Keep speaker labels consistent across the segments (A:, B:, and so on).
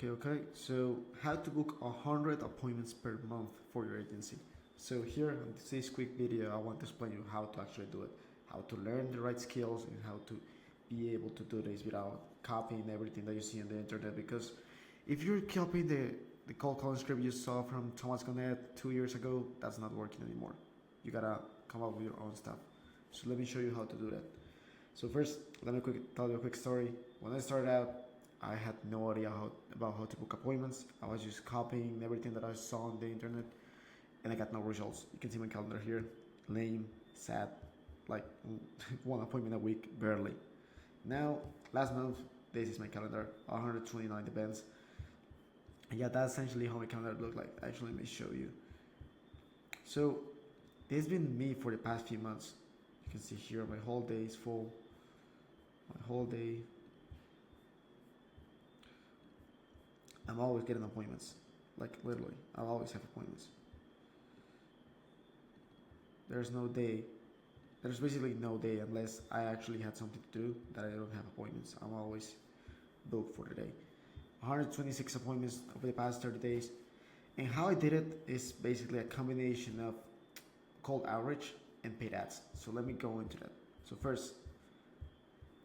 A: Okay. So how to book 100 appointments per month for your agency. So here in this quick video, I want to explain you how to actually do it, how to learn the right skills, and how to be able to do this without copying everything that you see on the internet. Because if you're copying the cold calling script you saw from Thomas Gannett 2 years ago, that's not working anymore. You gotta come up with your own stuff. So let me show you how to do that. So first, let me tell you a quick story. When I started out, I had no idea about how to book appointments. I was just copying everything that I saw on the internet, and I got no results. You can see my calendar here, lame, sad, like one appointment a week, barely. Now, last month, this is my calendar, 129 events. And yeah, that's essentially how my calendar looked like. Actually, let me show you. So, this has been me for the past few months. You can see here my whole day is full. My whole day. I'm always getting appointments. Like literally, I always have appointments. There's no day. There's basically no day unless I actually had something to do that I don't have appointments. I'm always booked for the day. 126 appointments over the past 30 days. And how I did it is basically a combination of cold outreach and paid ads. So let me go into that. So first,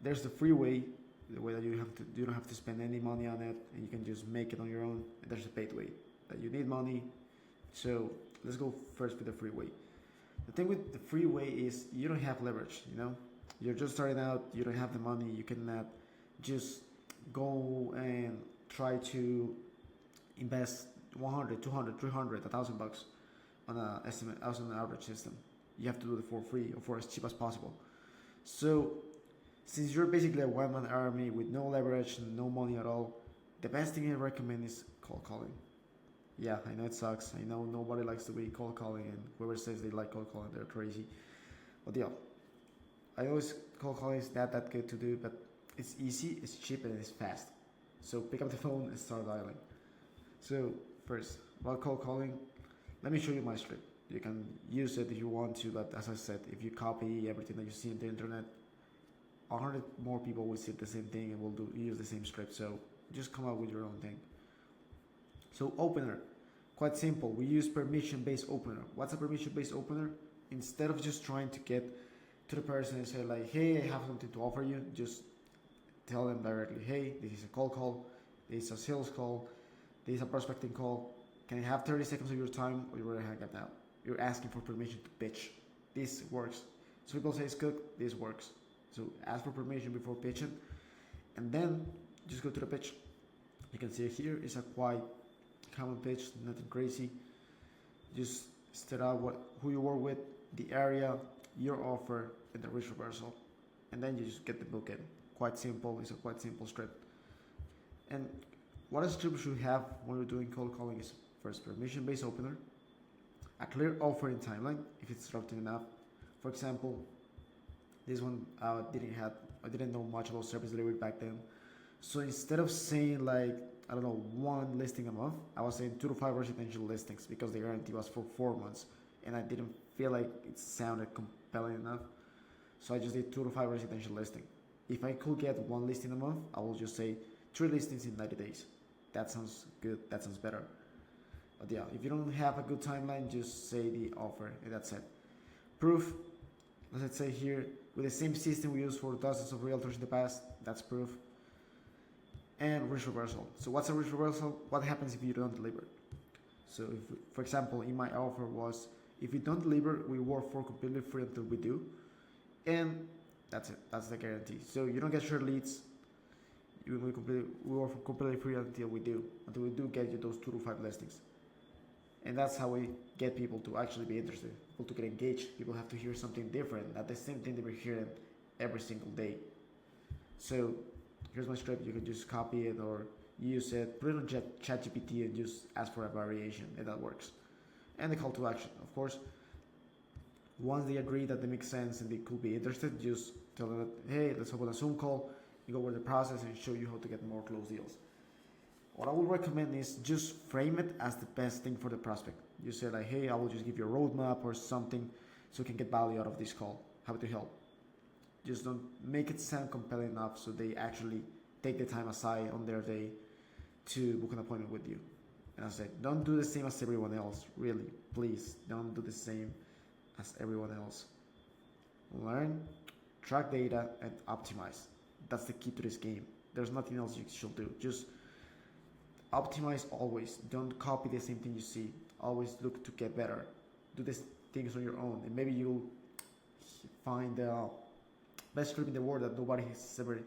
A: there's the free way, the way that you don't have to spend any money on it, and you can just make it on your own. And there's a paid way that you need money. So let's go first with the free way. The thing with the free way is you don't have leverage. You're just starting out. You don't have the money. You cannot just go and try to invest 100, 200, 300, $1,000 on a estimate as an average system. You have to do it for free or for as cheap as possible. So since you're basically a one-man army with no leverage and no money at all, the best thing I recommend is cold calling. Yeah, I know it sucks. I know nobody likes to be cold calling, and whoever says they like cold calling, they're crazy. But yeah, I always cold calling is not that good to do, but it's easy, it's cheap, and it's fast. So pick up the phone and start dialing. So first, about cold calling, let me show you my script. You can use it if you want to, but as I said, if you copy everything that you see on the internet, 100 more people will see the same thing and will use the same script. So just come up with your own thing. So opener, quite simple. We use permission-based opener. What's a permission-based opener? Instead of just trying to get to the person and say like, hey, I have something to offer you, just tell them directly, hey, this is a cold call, this is a sales call, this is a prospecting call. Can I have 30 seconds of your time, or you're ready to hang up now? You're asking for permission to pitch. This works. So people say it's good, this works. So ask for permission before pitching, and then just go to the pitch. You can see here is a quite common pitch, nothing crazy. Just state out who you work with, the area, your offer, and the risk reversal, and then you just get the book in. Quite simple. It's a quite simple script. And what a script should have when you're doing cold calling is first permission-based opener, a clear offering timeline if it's disruptive enough. For example, this one I didn't know much about service delivery back then. So instead of saying like, I don't know, one listing a month, I was saying 2 to 5 residential listings because the guarantee was for 4 months, and I didn't feel like it sounded compelling enough. So I just did 2 to 5 residential listing. If I could get 1 listing a month, I will just say 3 listings in 90 days. That sounds good. That sounds better. But yeah, if you don't have a good timeline, just say the offer, and that's it. Proof. Let's say here, with the same system we used for dozens of realtors in the past, that's proof. And risk reversal. So what's a risk reversal? What happens if you don't deliver? So if, for example, in my offer was, if you don't deliver, we work for completely free until we do. And that's it. That's the guarantee. So you don't get your leads. We work for completely free until we do get you those 2 to 5 listings. And that's how we get people to actually be interested, people to get engaged. People have to hear something different, not the same thing they were hearing every single day. So here's my script. You can just copy it or use it, put it on ChatGPT and just ask for a variation, and that works. And the call to action, of course. Once they agree that they make sense and they could be interested, just tell them that, hey, let's open a Zoom call, you go over the process and show you how to get more closed deals. What I would recommend is just frame it as the best thing for the prospect. You say like, hey, I will just give you a roadmap or something so you can get value out of this call. Happy to help. Just don't make it sound compelling enough so they actually take the time aside on their day to book an appointment with you. And I said, don't do the same as everyone else. Really, please, don't do the same as everyone else. Learn, track data, and optimize. That's the key to this game. There's nothing else you should do. Just optimize always. Don't copy the same thing you see. Always look to get better. Do these things on your own, and maybe you'll find the best script in the world that nobody has ever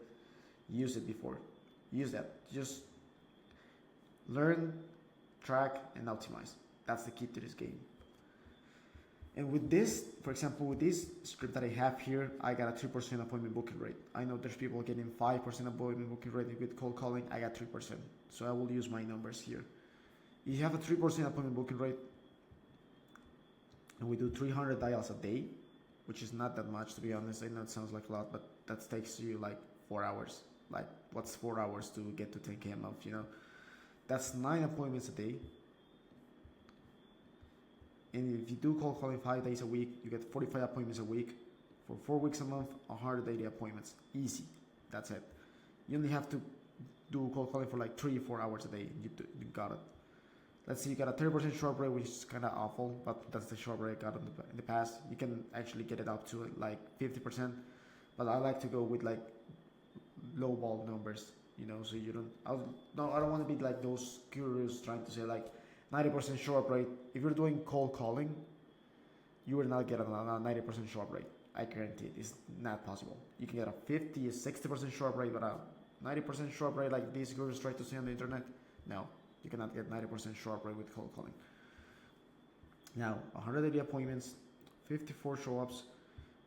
A: used it before. Use that. Just learn, track, and optimize. That's the key to this game. And with this, for example, with this script that I have here, I got a 3% appointment booking rate. I know there's people getting 5% appointment booking rate with cold calling. I got 3%. So I will use my numbers here. If you have a 3% appointment booking rate, and we do 300 dials a day, which is not that much, to be honest. I know it sounds like a lot, but that takes you like 4 hours. Like, what's 4 hours to get to 10K a month, you know? That's 9 appointments a day. And if you do cold calling 5 days a week, you get 45 appointments a week. For 4 weeks a month, 180 appointments. Easy. That's it. You only have to do cold calling for like 3-4 hours a day. You got it. Let's say you got a 30% short rate, which is kind of awful, but that's the short rate I got in the past. You can actually get it up to like 50%, but I like to go with like low ball numbers, you know, so you don't. I don't want to be like those gurus trying to say like 90% short rate. If you're doing cold calling, you will not get a 90% short rate. I guarantee it. It's not possible. You can get a 50, a 60% short rate, but a 90% short rate like these gurus try to say on the internet, no. You cannot get 90% short rate with cold calling. Now, 180 appointments, 54 show-ups,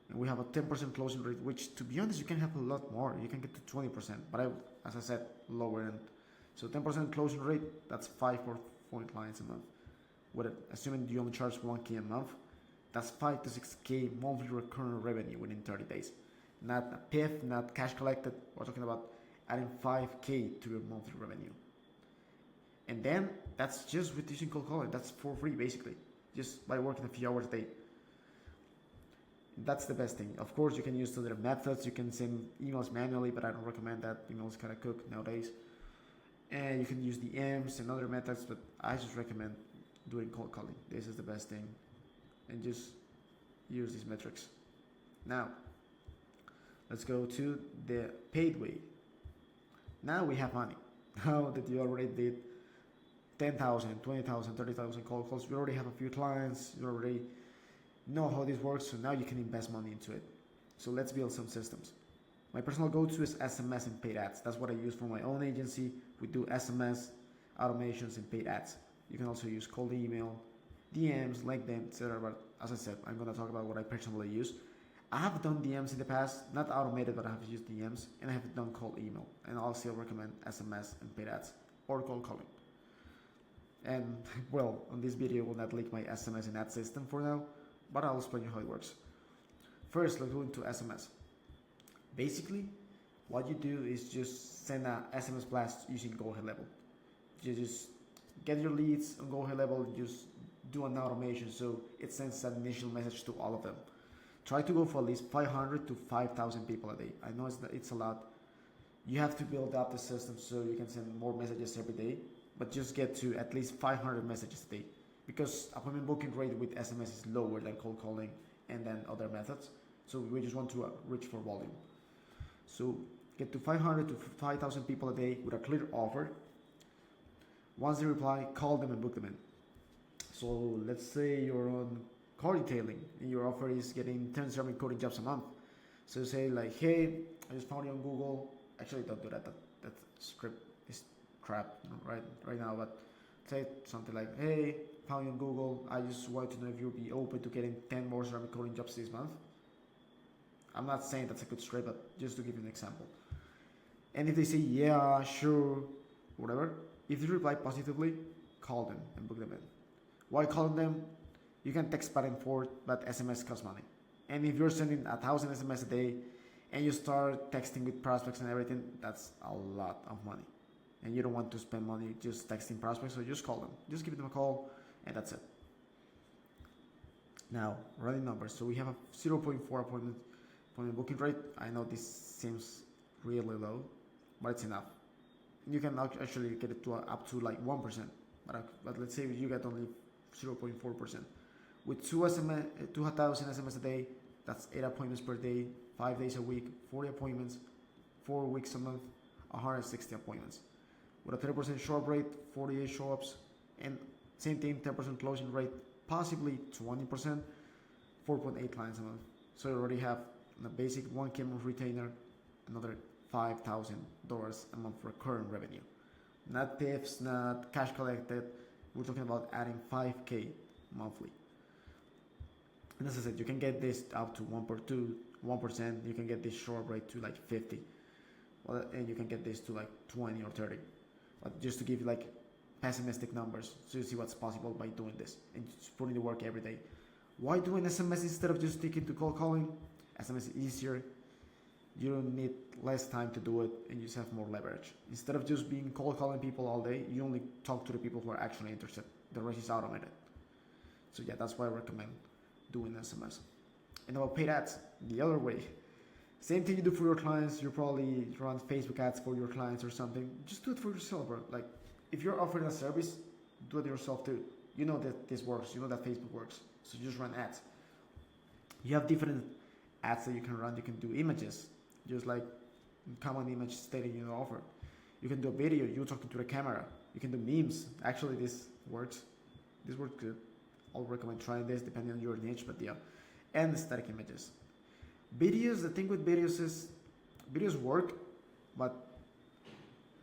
A: and we have a 10% closing rate, which, to be honest, you can have a lot more. You can get to 20%, but as I said, lower end. So 10% closing rate, that's 5 or 4 clients a month. Assuming you only charge 1K a month, that's 5 to 6K monthly recurring revenue within 30 days. Not a PIF, not cash collected. We're talking about adding 5K to your monthly revenue. And then that's just with using cold calling. That's for free, basically, just by working a few hours a day. That's the best thing. Of course, you can use other methods. You can send emails manually, but I don't recommend that. Emails kind of cook nowadays. And you can use DMs and other methods, but I just recommend doing cold calling. This is the best thing. And just use these metrics. Now, let's go to the paid way. Now we have money. Now that you already did 10,000, 20,000, 30,000 cold calls. You already have a few clients. You already know how this works. So now you can invest money into it. So let's build some systems. My personal go-to is SMS and paid ads. That's what I use for my own agency. We do SMS, automations, and paid ads. You can also use cold email, DMs, LinkedIn, etc. But as I said, I'm going to talk about what I personally use. I have done DMs in the past, not automated, but I have used DMs, and I have done cold email. And I'll still recommend SMS and paid ads or cold calling. And well, on this video, I will not link my SMS and ad system for now, but I'll explain you how it works. First, let's go into SMS. Basically, what you do is just send a SMS blast using Go Ahead Level. You just get your leads on Go Ahead Level, just do an automation so it sends an initial message to all of them. Try to go for at least 500 to 5,000 people a day. I know it's a lot. You have to build up the system so you can send more messages every day, but just get to at least 500 messages a day, because appointment booking rate with SMS is lower than cold calling and then other methods. So we just want to reach for volume. So get to 500 to 5,000 people a day with a clear offer. Once they reply, call them and book them in. So let's say you're on car detailing and your offer is getting 10 ceramic coating jobs a month. So you say like, hey, I just found you on Google. Actually, don't do that. That script is crap right now. But say something like, hey, found you on Google. I just want to know if you'll be open to getting 10 more ceramic coating jobs this month. I'm not saying that's a good script, but just to give you an example. And if they say, yeah, sure, whatever, if they reply positively, call them and book them in. Why calling them? You can text back and forth, but SMS costs money. And if you're sending 1,000 SMS a day and you start texting with prospects and everything, that's a lot of money. And you don't want to spend money just texting prospects, so just call them. Just give them a call, and that's it. Now, running numbers. So we have a 0.4 appointment booking rate. I know this seems really low, but it's enough. You can actually get it to up to like 1%, but let's say you get only 0.4%. With 2,000 SMS a day, that's 8 appointments per day, 5 days a week, 40 appointments, 4 weeks a month, 160 appointments. With a 30% show up rate, 48 show ups, and same thing, 10% closing rate, possibly 20%, 4.8 clients a month. So you already have a basic 1K month retainer, another $5,000 a month recurring revenue. Not tips, not cash collected. We're talking about adding 5K monthly. And as I said, you can get this up to 1%. You can get this show up rate to like 50. Well, and you can get this to like 20 or 30. But just to give you like pessimistic numbers, so you see what's possible by doing this and just putting the work every day. Why do an SMS instead of just sticking to cold calling? SMS is easier. You don't need less time to do it, and you just have more leverage. Instead of just being cold calling people all day, you only talk to the people who are actually interested. The rest is automated. So yeah, that's why I recommend doing SMS. And about paid ads, the other way. Same thing you do for your clients. You probably run Facebook ads for your clients or something. Just do it for yourself, bro. Like, if you're offering a service, do it yourself too. You know that this works. You know that Facebook works. So just run ads. You have different ads that you can run. You can do images, just like common image stating your offer. You can do a video, you talking to the camera. You can do memes. Actually, this works. This works good. I'll recommend trying this depending on your niche, but yeah. And static images. Videos, the thing with videos is, videos work, but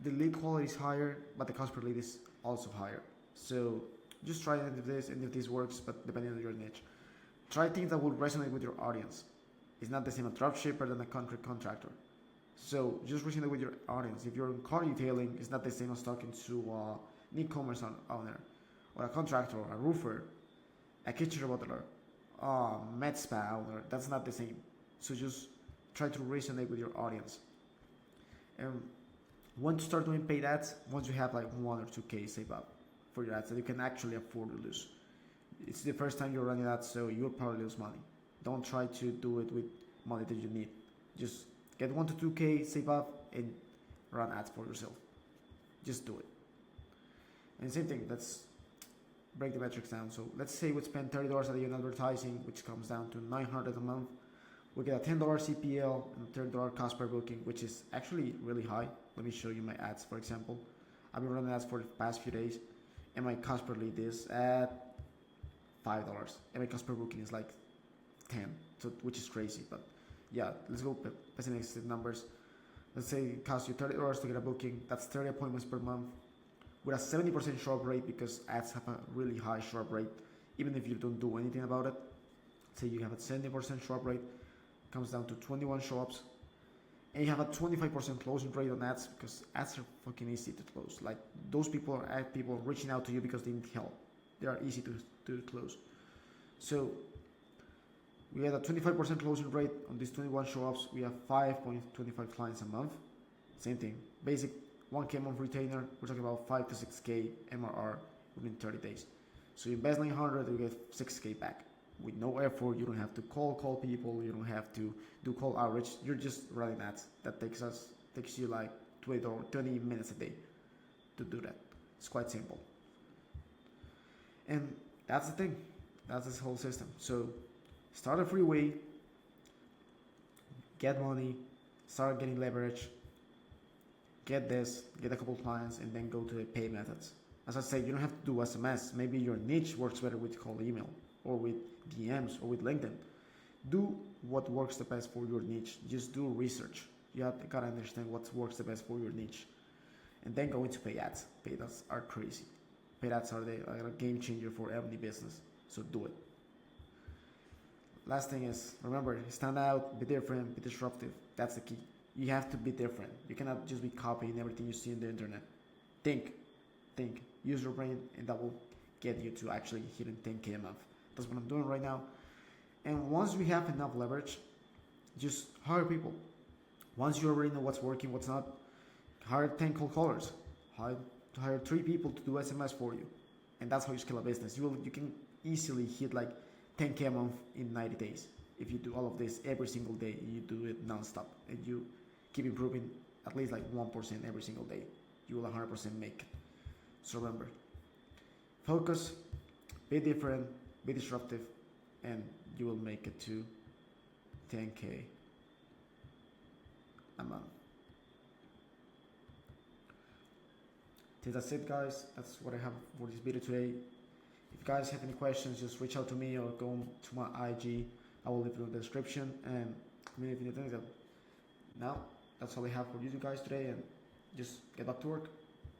A: the lead quality is higher, but the cost per lead is also higher. So just try it if this works, but depending on your niche. Try things that will resonate with your audience. It's not the same a dropshipper than a concrete contractor. So just resonate with your audience. If you're in car detailing, it's not the same as talking to an e-commerce owner, or a contractor, or a roofer, a kitchen remodeler, med spa owner. That's not the same. So just try to resonate with your audience. And when to start doing paid ads, once you have like 1 or 2K saved up for your ads that you can actually afford to lose. It's the first time you're running ads, so you'll probably lose money. Don't try to do it with money that you need. Just get 1 to 2K, save up, and run ads for yourself. Just do it. And same thing, let's break the metrics down. So let's say we spend $30 a day on advertising, which comes down to $900 a month. We get a $10 CPL and $30 cost per booking, which is actually really high. Let me show you my ads, for example. I've been running ads for the past few days, and my cost per lead is at $5, and my cost per booking is like 10, so which is crazy. But yeah, let's go pessimistic numbers. Let's say it costs you $30 to get a booking. That's 30 appointments per month with a 70% show up rate, because ads have a really high show up rate, even if you don't do anything about it. Say you have a 70% show up rate, comes down to 21 show ups, and you have a 25% closing rate on ads, because ads are fucking easy to close. Like, those people are people reaching out to you because they need help. They are easy to close. So we had a 25% closing rate on these 21 show ups. We have 5.25 clients a month. Same thing, basic 1K month retainer. We're talking about 5 to 6K MRR within 30 days. So you invest 900, you get 6K back with no effort. You don't have to call people. You don't have to do call outreach. You're just running ads. That takes you like 20 minutes a day to do that. It's quite simple. And that's the thing. That's this whole system. So start a free way, get money, start getting leverage, get a couple clients, and then go to the pay methods. As I said, you don't have to do SMS. Maybe your niche works better with cold email, or with DMs, or with LinkedIn. Do what works the best for your niche. Just do research. You gotta understand what works the best for your niche, and then go into paid ads. Paid ads are crazy. Paid ads are a game changer for any business. So do it. Last thing is, remember, stand out, be different, be disruptive. That's the key. You have to be different. You cannot just be copying everything you see on the internet. Think, use your brain, and that will get you to actually hitting 10K a month. That's what I'm doing right now. And once we have enough leverage, just hire people. Once you already know what's working, what's not, hire 10 cold callers. Hire 3 people to do SMS for you. And that's how you scale a business. You can easily hit like 10K a month in 90 days. If you do all of this every single day, you do it non-stop, and you keep improving at least like 1% every single day. you will 100% make it. So remember, focus, be different, be disruptive, and you will make it to 10K a month. So that's it, guys. That's what I have for this video today. If you guys have any questions, just reach out to me or go to my IG. I will leave it in the description. And I mean, if you need anything, now that's all I have for you guys today. And just get back to work.